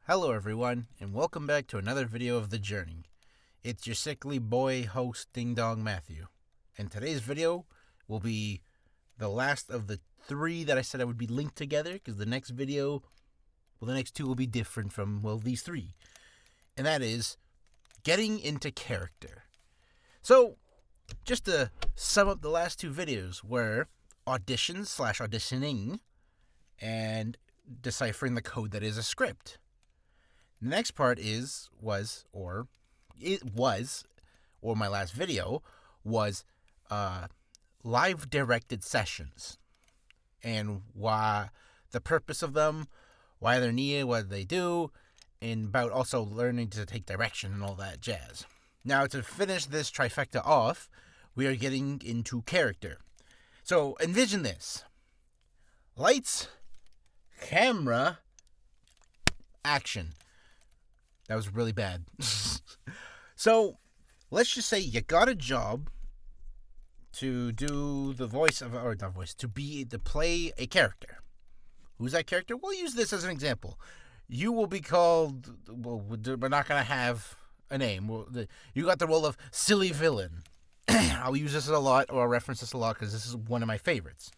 Hello everyone, and welcome back to another video of The Journey. It's your sickly boy host Dingdong Matthew, and today's video will be the last of the three that I said I would be linked together, because the next two will be different from, these three. And that is getting into character. So, just to sum up the last two videos were auditions/auditioning and deciphering the code that is a script. The next part my last video was live directed sessions and why the purpose of them, why they're needed, what they do, and about also learning to take direction and all that jazz. Now, to finish this trifecta off, we are getting into character. So envision this: lights, camera, action. That was really bad. So, let's just say you got a job to do the to play a character. Who's that character? We'll use this as an example. You will be called, we're not going to have a name. You got the role of silly villain. I'll use this a lot, or I'll reference this a lot, because this is one of my favorites.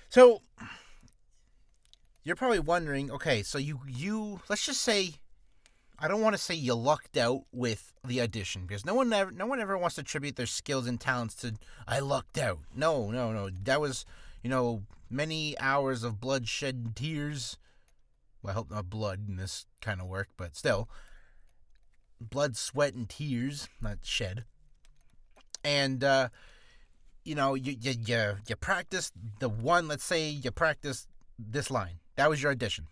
So, you're probably wondering, okay, so you let's just say, I don't want to say you lucked out with the audition, because no one ever wants to attribute their skills and talents to, I lucked out. No. That was, many hours of bloodshed and tears. Well, I hope not blood in this kind of work, but still. Blood, sweat, and tears, not shed. And, you practiced the one, let's say you practiced this line. That was your audition.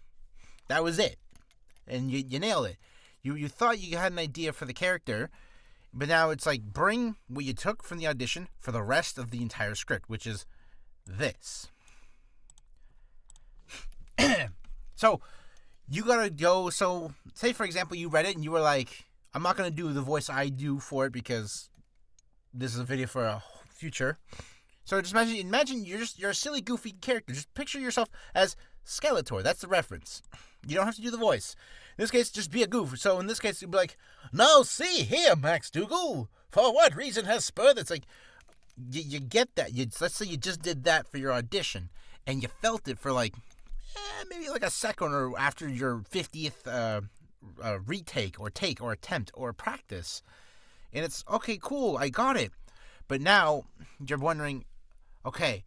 That was it. And you nailed it. You thought you had an idea for the character, but now it's like, bring what you took from the audition for the rest of the entire script, which is this. So, you gotta go, so, say for example you read it and you were like, I'm not gonna do the voice I do for it because this is a video for a future. So just imagine you're a silly, goofy character. Just picture yourself as Skeletor. That's the reference. You don't have to do the voice. In this case, just be a goof. So in this case, you'd be like, "Now see here, Max Dougal. For what reason has spurred?" It's like, you get that. Let's say you just did that for your audition, and you felt it for maybe like a second, or after your 50th retake or take or attempt or practice. And it's, okay, cool, I got it. But now you're wondering, okay,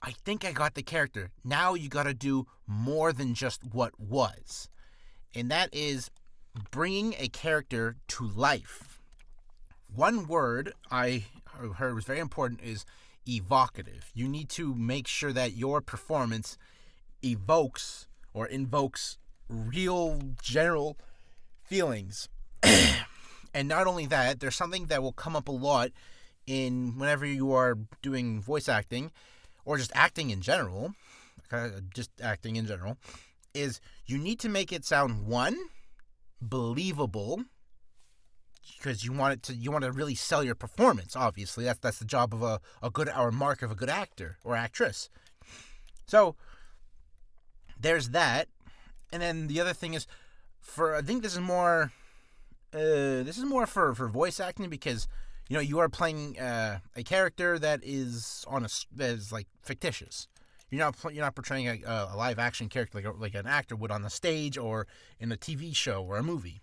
I think I got the character. Now you got to do more than just what was. And that is bringing a character to life. One word I heard was very important is evocative. You need to make sure that your performance evokes or invokes real general feelings. And not only that, there's something that will come up a lot whenever you are doing voice acting, or just acting in general, is you need to make it sound, one, believable, because you want to really sell your performance. Obviously, that's the job of a good mark of a good actor or actress. So there's that, and then the other thing is, I think this is more for voice acting, because you are playing a character that is fictitious. You're not portraying a live action character like an actor would on the stage or in a TV show or a movie.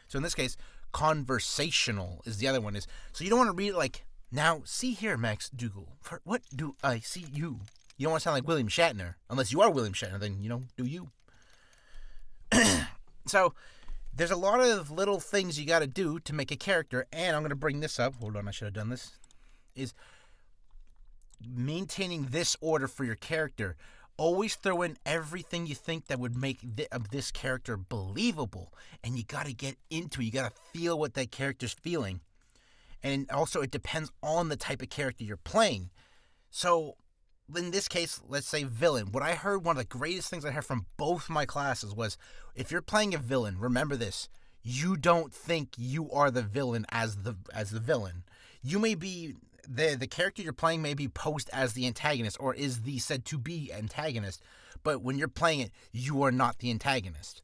So in this case, conversational is the other one. So you don't want to read it like, "Now see here, Max Dougal, for what do I see you?" You don't want to sound like William Shatner, unless you are William Shatner. Then do you? So there's a lot of little things you got to do to make a character, and I'm going to bring this up. Hold on, I should have done this. Is maintaining this order for your character. Always throw in everything you think that would make this character believable, and you got to get into it. You got to feel what that character's feeling. And also, it depends on the type of character you're playing. So in this case, let's say villain. What I heard, one of the greatest things I heard from both my classes was, if you're playing a villain, remember this: you don't think you are the villain as the villain. You may be the character you're playing may be posed as the antagonist, or is the said to be antagonist, but when you're playing it, you are not the antagonist.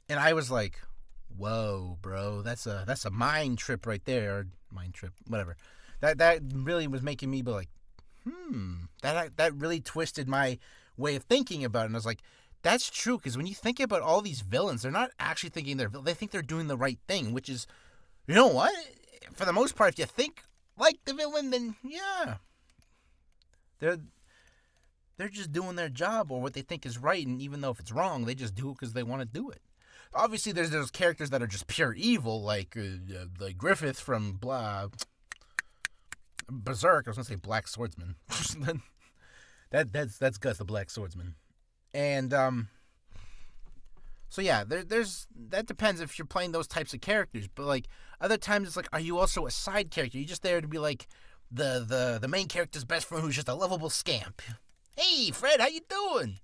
And I was like, whoa, bro, that's a mind trip right there, or mind trip, whatever. That really was making me be like, that really twisted my way of thinking about it. And I was like, that's true, because when you think about all these villains, they're not actually thinking they think they're doing the right thing, which is, you know what? For the most part, if you think like the villain, then yeah, they're just doing their job or what they think is right, and even though if it's wrong, they just do it because they want to do it. Obviously, there's those characters that are just pure evil, like Griffith from Berserk. I was gonna say Black Swordsman. that's Gus the Black Swordsman. And so yeah, there's that depends if you're playing those types of characters. But like other times, it's like, are you also a side character? You're just there to be like the main character's best friend who's just a lovable scamp. Hey Fred, how you doing?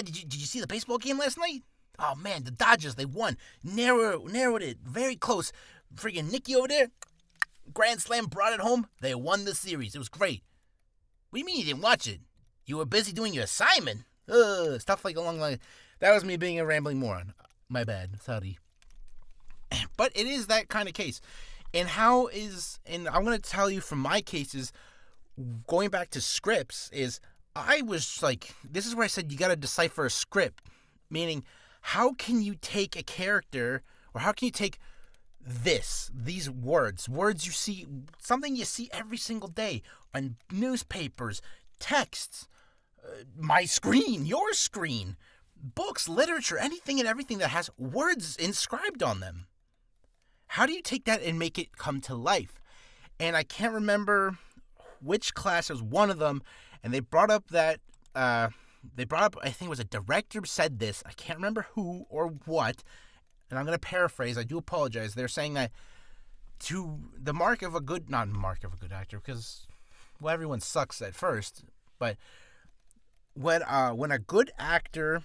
Did you see the baseball game last night? Oh man, the Dodgers, they won. Narrowed it, very close. Friggin' Nicky over there, grand slam, brought it home. They won the series. It was great. What do you mean you didn't watch it? You were busy doing your assignment. Stuff like along the line. That was me being a rambling moron. My bad. Sorry. But it is that kind of case. And I'm going to tell you from my cases, going back to scripts, is I was like, this is where I said you got to decipher a script. Meaning, how can you take a character, or how can you take these words you see, something you see every single day on newspapers, texts, my screen, your screen, books, literature, anything and everything that has words inscribed on them. How do you take that and make it come to life? And I can't remember which class was one of them, and they brought up that, I think it was a director said this, I can't remember who or what, and I'm going to paraphrase, I do apologize. They're saying that to the mark of a good, not mark of a good actor, because, well, everyone sucks at first, but what a good actor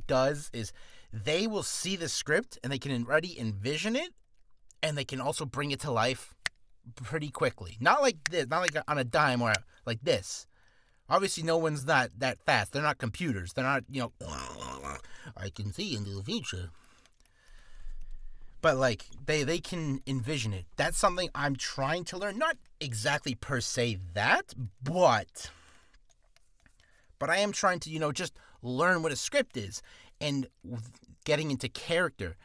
does is they will see the script and they can already envision it, and they can also bring it to life pretty quickly. Not like this, not like on a dime or like this. Obviously, no one's not that fast. They're not computers. They're not, I can see into the future. But, like, they can envision it. That's something I'm trying to learn. Not exactly per se that, but I am trying to, just learn what a script is and getting into character.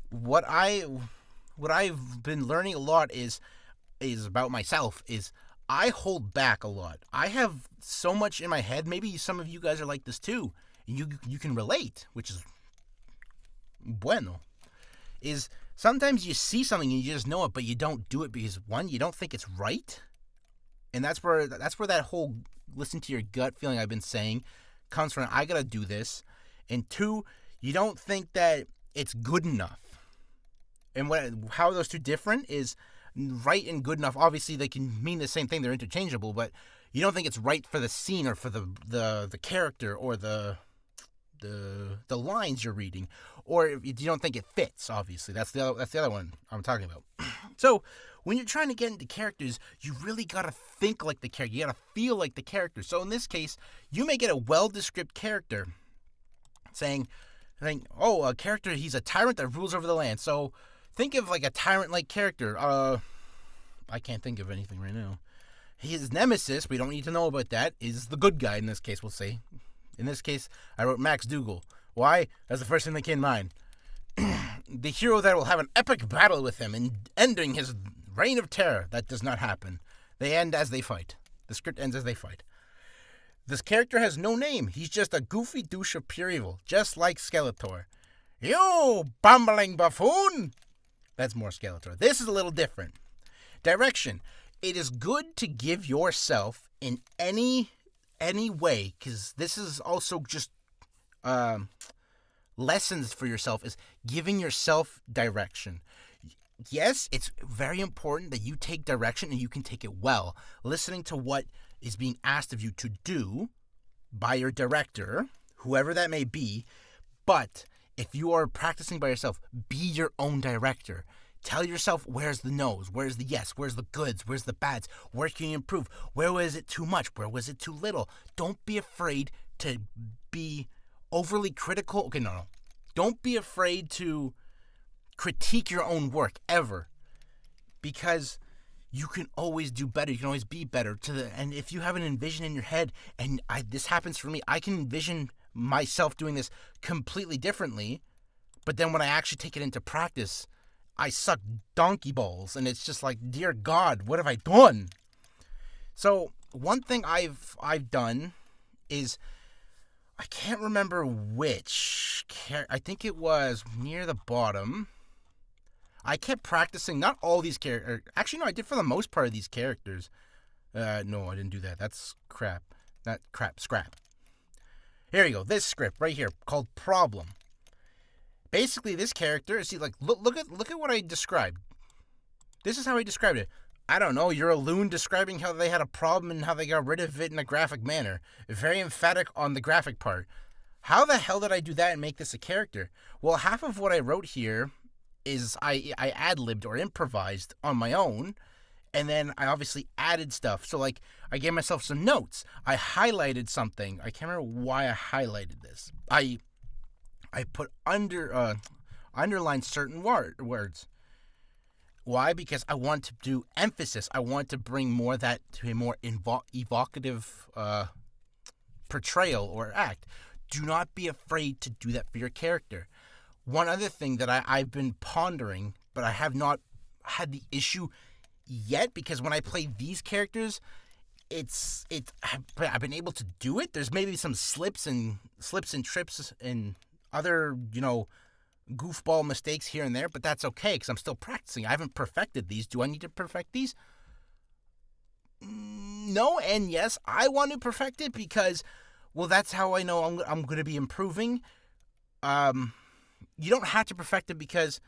What I've been learning a lot is about myself is I hold back a lot. I have so much in my head. Maybe some of you guys are like this too. And you can relate, which is bueno. Is sometimes you see something and you just know it, but you don't do it because, one, you don't think it's right. And that's where that whole listen to your gut feeling I've been saying comes from. I gotta do this. And two, you don't think that it's good enough. And how are those two different is right and good enough. Obviously, they can mean the same thing. They're interchangeable, but you don't think it's right for the scene or for the character or the lines you're reading, or you don't think it fits. Obviously, that's the other one I'm talking about. So when you're trying to get into characters, you really gotta think like the character. You gotta feel like the character. So in this case, you may get a well-described character saying, "Oh, a character. He's a tyrant that rules over the land." So think of like a tyrant-like character. I can't think of anything right now. His nemesis, we don't need to know about that, is the good guy in this case, we'll say. In this case, I wrote Max Dougal. Why? That's the first thing that came to mind. The hero that will have an epic battle with him and ending his reign of terror. That does not happen. They end as they fight. The script ends as they fight. This character has no name. He's just a goofy douche of pure evil, just like Skeletor. You bumbling buffoon! That's more Skeletor. This is a little different. Direction. It is good to give yourself in any way, because this is also just lessons for yourself, is giving yourself direction. Yes, it's very important that you take direction and you can take it well. Listening to what is being asked of you to do by your director, whoever that may be, but if you are practicing by yourself, be your own director. Tell yourself where's the no's, where's the yes, where's the goods, where's the bads, where can you improve, where was it too much, where was it too little. Don't be afraid to be overly critical. Okay, no. Don't be afraid to critique your own work ever, because you can always do better. You can always be better. And if you have an envision in your head, and this happens for me, I can envision myself doing this completely differently, but then when I actually take it into practice, I suck donkey balls, and it's just like, dear God, what have I done? So one thing I've done is, I can't remember which. I think it was near the bottom. I kept practicing, not all these characters. Actually, no, I did for the most part of these characters. No, I didn't do that. That's crap. Not crap, scrap. Here you go. This script right here called Problem. Basically, this character, see, like, look at what I described. This is how I described it. I don't know, you're a loon describing how they had a problem and how they got rid of it in a graphic manner. Very emphatic on the graphic part. How the hell did I do that and make this a character? Well, half of what I wrote here is I ad-libbed or improvised on my own, and then I obviously added stuff. So, like, I gave myself some notes. I highlighted something. I can't remember why I highlighted this. I put underlined certain words. Why? Because I want to do emphasis. I want to bring more of that to a more evocative portrayal or act. Do not be afraid to do that for your character. One other thing that I've been pondering, but I have not had the issue yet, because when I play these characters, I've been able to do it. There's maybe some slips and trips and other, goofball mistakes here and there, but that's okay because I'm still practicing. I haven't perfected these. Do I need to perfect these? No and yes. I want to perfect it because, well, that's how I know I'm going to be improving. You don't have to perfect it because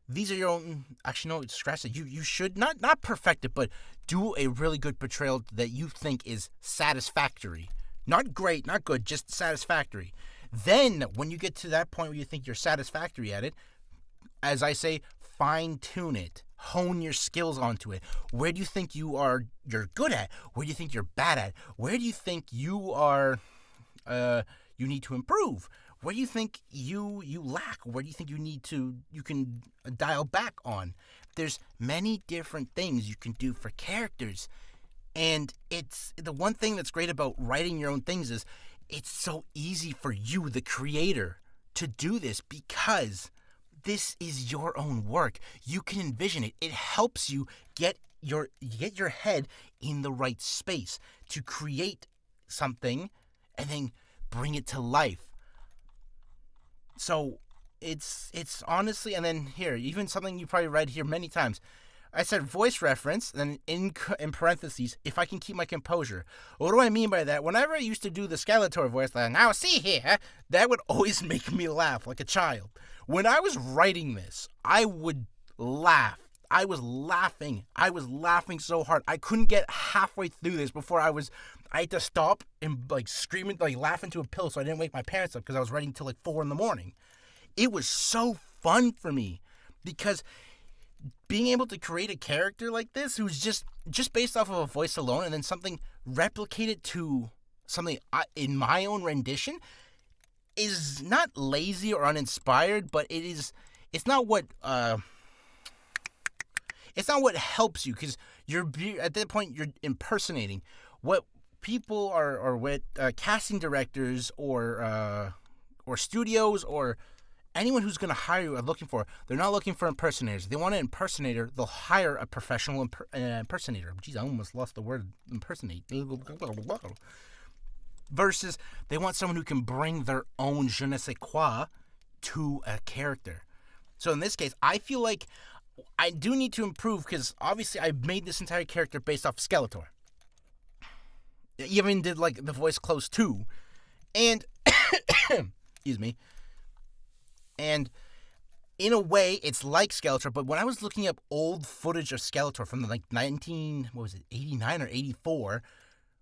these are your own. Actually, no, scratch it. You should not perfect it, but do a really good portrayal that you think is satisfactory. Not great, not good, just satisfactory. Then, when you get to that point where you think you're satisfactory at it, as I say, fine-tune it. Hone your skills onto it. Where do you think you're good at? Where do you think you're bad at? Where do you think you are, you need to improve? Where do you think you lack? Where do you think you can dial back on? There's many different things you can do for characters. And it's the one thing that's great about writing your own things is it's so easy for you, the creator, to do this because this is your own work. You can envision it. It helps you get your head in the right space to create something and then bring it to life. So it's honestly, and then here, even something you probably read here many times. I said voice reference, then in parentheses, if I can keep my composure. What do I mean by that? Whenever I used to do the Skeletor voice, like, now see here, that would always make me laugh like a child. When I was writing this, I would laugh. I was laughing so hard. I couldn't get halfway through this before I had to stop and like screaming, like laugh into a pillow so I didn't wake my parents up because I was writing till like 4 a.m. It was so fun for me because being able to create a character like this who's just based off of a voice alone and then something replicated to something in my own rendition is not lazy or uninspired, but it's not what helps you because you're at that point you're impersonating what people or what casting directors or studios or anyone who's going to hire you are looking for. They're not looking for impersonators. If they want an impersonator, they'll hire a professional impersonator. Jeez, I almost lost the word impersonate. Versus they want someone who can bring their own je ne sais quoi to a character. So in this case, I feel like I do need to improve because obviously I made this entire character based off Skeletor. I even did like the voice close too. And, excuse me. And in a way, it's like Skeletor, but when I was looking up old footage of Skeletor from the like 89 or 84,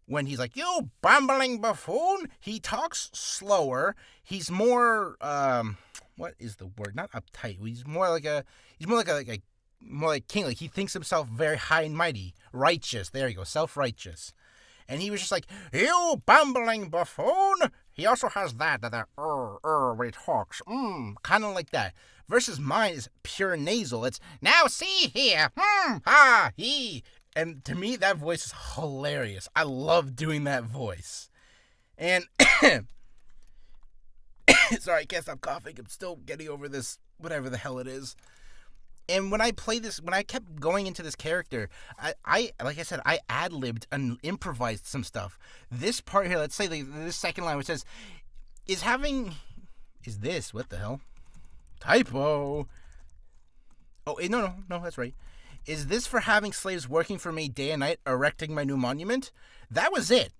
when he's like, "You bumbling buffoon," he talks slower. He's more, what is the word? Not uptight. He's more like a more like king. Like, he thinks himself very high and mighty. Righteous. There you go. Self-righteous. And he was just like, you bumbling buffoon. He also has that when he talks. Kind of like that. Versus mine is pure nasal. It's, now see here. He. And to me, that voice is hilarious. I love doing that voice. And, sorry, I can't stop coughing. I'm still getting over this, whatever the hell it is. And when I kept going into this character, I like I said, I ad-libbed and improvised some stuff. This part here, let's say this second line which says, what the hell? Typo. Oh, no, that's right. Is this for having slaves working for me day and night, erecting my new monument? That was it.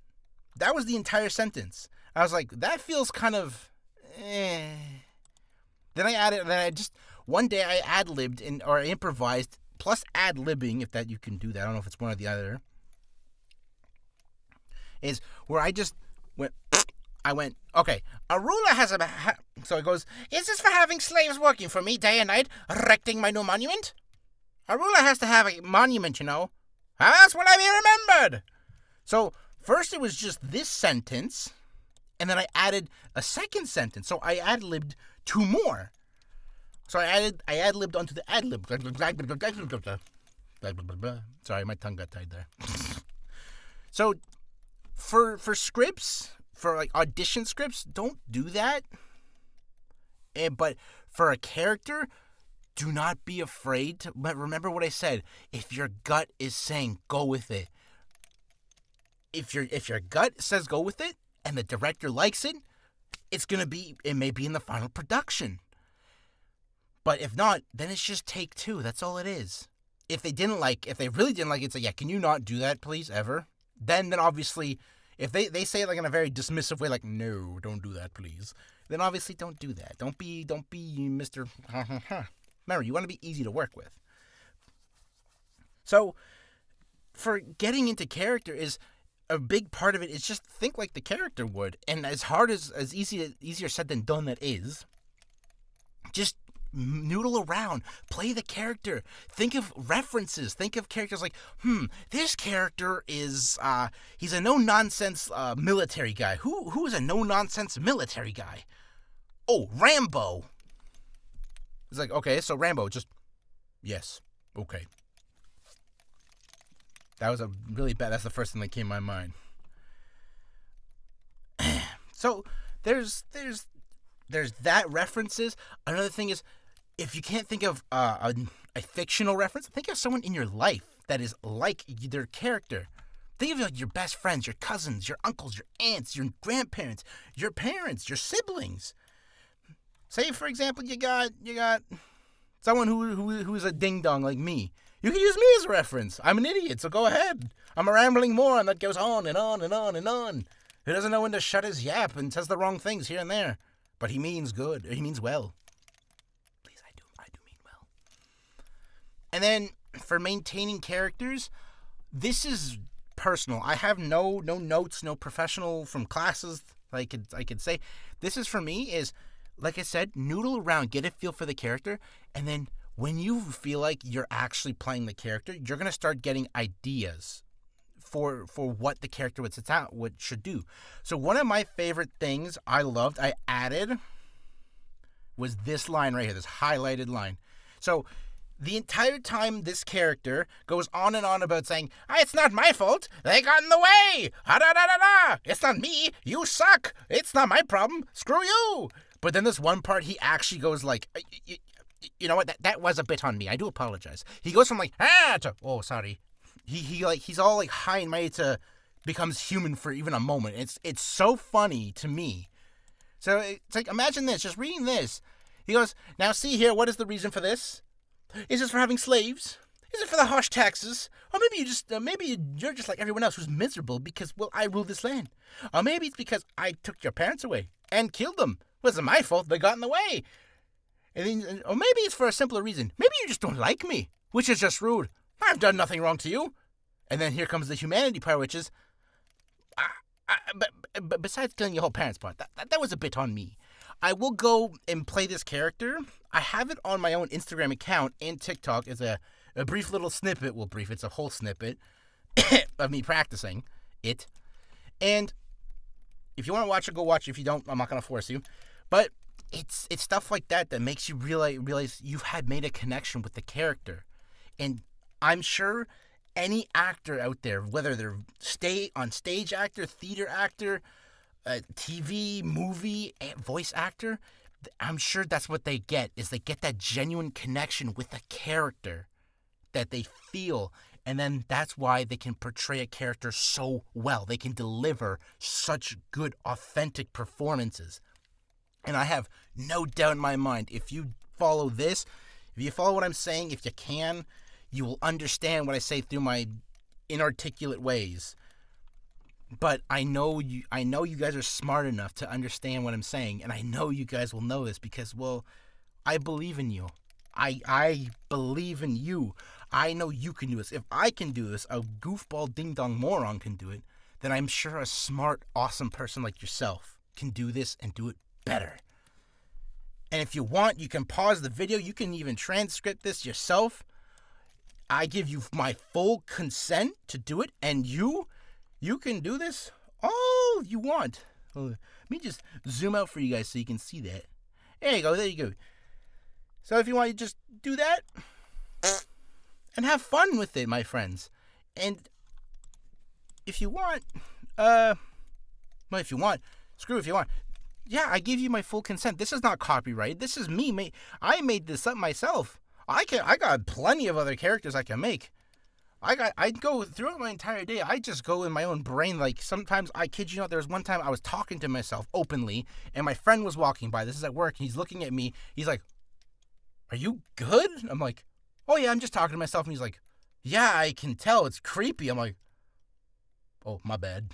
That was the entire sentence. I was like, that feels kind of, Then one day I ad-libbed or improvised, plus ad-libbing, if that you can do that. I don't know if it's one or the other. Is where I just went, okay, a ruler has so it goes, is this for having slaves working for me day and night, erecting my new monument? A ruler has to have a monument, you know. How else will I be remembered? So first it was just this sentence, and then I added a second sentence. So I ad-libbed two more. So I ad-libbed onto the ad-lib. Sorry, my tongue got tied there. So for scripts, for like audition scripts, don't do that. But for a character, do not be afraid to, but remember what I said. If your gut is saying go with it. If your gut says go with it and the director likes it, it may be in the final production. But if not, then it's just take two. That's all it is. If they really didn't like it, say, yeah, can you not do that, please, ever? Then obviously, if they say it like in a very dismissive way, like, no, don't do that, please. Then obviously don't do that. Don't be Mr. Remember, you want to be easy to work with. So, for getting into character is a big part of it is just think like the character would. And as easier said than done that is, just noodle around, play the character, think of references, think of characters like, this character is, he's a no-nonsense military guy. Who is a no-nonsense military guy? Oh, Rambo. It's like, okay, so Rambo, just, yes, okay. That was that's the first thing that came to my mind. So, there's that references. Another thing is, if you can't think of a fictional reference, think of someone in your life that is like their character. Think of like your best friends, your cousins, your uncles, your aunts, your grandparents, your parents, your siblings. Say, for example, you got someone who is a dingdong like me. You can use me as a reference. I'm an idiot, so go ahead. I'm a rambling moron that goes on and on and on and on. Who doesn't know when to shut his yap and says the wrong things here and there. But he means good. He means well. Please, I do mean well. And then, for maintaining characters, this is personal. I have no notes, no professional from classes I could say. This is for me is, like I said, noodle around, get a feel for the character, and then when you feel like you're actually playing the character, you're going to start getting ideas for what the character should do. So one of my favorite things I added was this line right here, this highlighted line. So the entire time this character goes on and on about saying, it's not my fault, they got in the way, ha-da-da-da-da, it's not me, you suck, it's not my problem, screw you. But then this one part, he actually goes like, you know what, that was a bit on me, I do apologize. He goes from like, to, oh, sorry. He's all like high and mighty to becomes human for even a moment. It's so funny to me. So it's like, imagine this, just reading this. He goes, now see here, what is the reason for this? Is this for having slaves? Is it for the harsh taxes? Or maybe you're just like everyone else who's miserable because, well, I rule this land. Or maybe it's because I took your parents away and killed them. It wasn't my fault, they got in the way. Or maybe it's for a simpler reason. Maybe you just don't like me, which is just rude. I've done nothing wrong to you. And then here comes the humanity part, which is, but besides killing your whole parents part, that was a bit on me. I will go and play this character I have it on my own Instagram account and TikTok. It's a brief little snippet. Well, brief, it's a whole snippet of me practicing it. And if you want to watch it, go watch it. If you don't, I'm not going to force you. But it's stuff like that that makes you realize you've made a connection with the character. And I'm sure any actor out there, whether they're on stage actor, theater actor, TV, movie, voice actor, I'm sure that's what they get, is they get that genuine connection with a character that they feel. And then that's why they can portray a character so well. They can deliver such good, authentic performances. And I have no doubt in my mind, if you follow this, if you follow what I'm saying, if you can, you will understand what I say through my inarticulate ways. But I know you guys are smart enough to understand what I'm saying, and I know you guys will know this because, well, I believe in you. I believe in you. I know you can do this. If I can do this, a goofball ding-dong moron can do it, then I'm sure a smart, awesome person like yourself can do this and do it better. And if you want, you can pause the video. You can even transcript this yourself. I give you my full consent to do it, and you can do this all you want. Let me just zoom out for you guys so you can see that. There you go, there you go. So if you want, you just do that and have fun with it, my friends. And if you want, if you want, screw if you want. Yeah, I give you my full consent. This is not copyright. This is me. I made this up myself. I got plenty of other characters I can make. I go throughout my entire day. I just go in my own brain. Like, sometimes, I kid you not, there was one time I was talking to myself openly, and my friend was walking by. This is at work, and he's looking at me. He's like, "Are you good?" I'm like, "Oh yeah, I'm just talking to myself." And he's like, "Yeah, I can tell. It's creepy." I'm like, "Oh, my bad."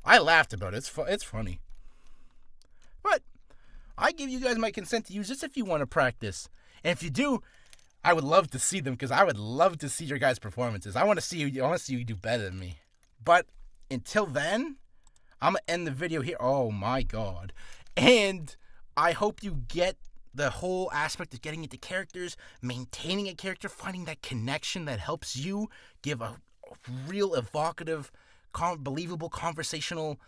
I laughed about it. It's funny. But I give you guys my consent to use this if you want to practice. And if you do, I would love to see them, because I would love to see your guys' performances. I want to see you do better than me. But until then, I'm going to end the video here. Oh my god. And I hope you get the whole aspect of getting into characters, maintaining a character, finding that connection that helps you give a real evocative, believable, conversational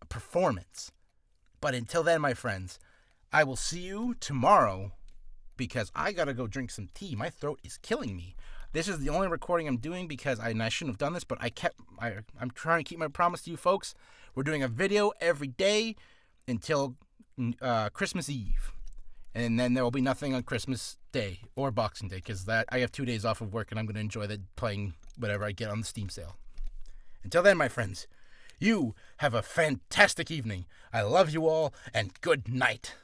performance. But until then, my friends, I will see you tomorrow, because I gotta go drink some tea. My throat is killing me. This is the only recording I'm doing because I shouldn't have done this, but I'm trying to keep my promise to you folks. We're doing a video every day until Christmas Eve. And then there will be nothing on Christmas Day or Boxing Day, because I have 2 days off of work, and I'm going to enjoy playing whatever I get on the Steam sale. Until then, my friends, you have a fantastic evening. I love you all, and good night.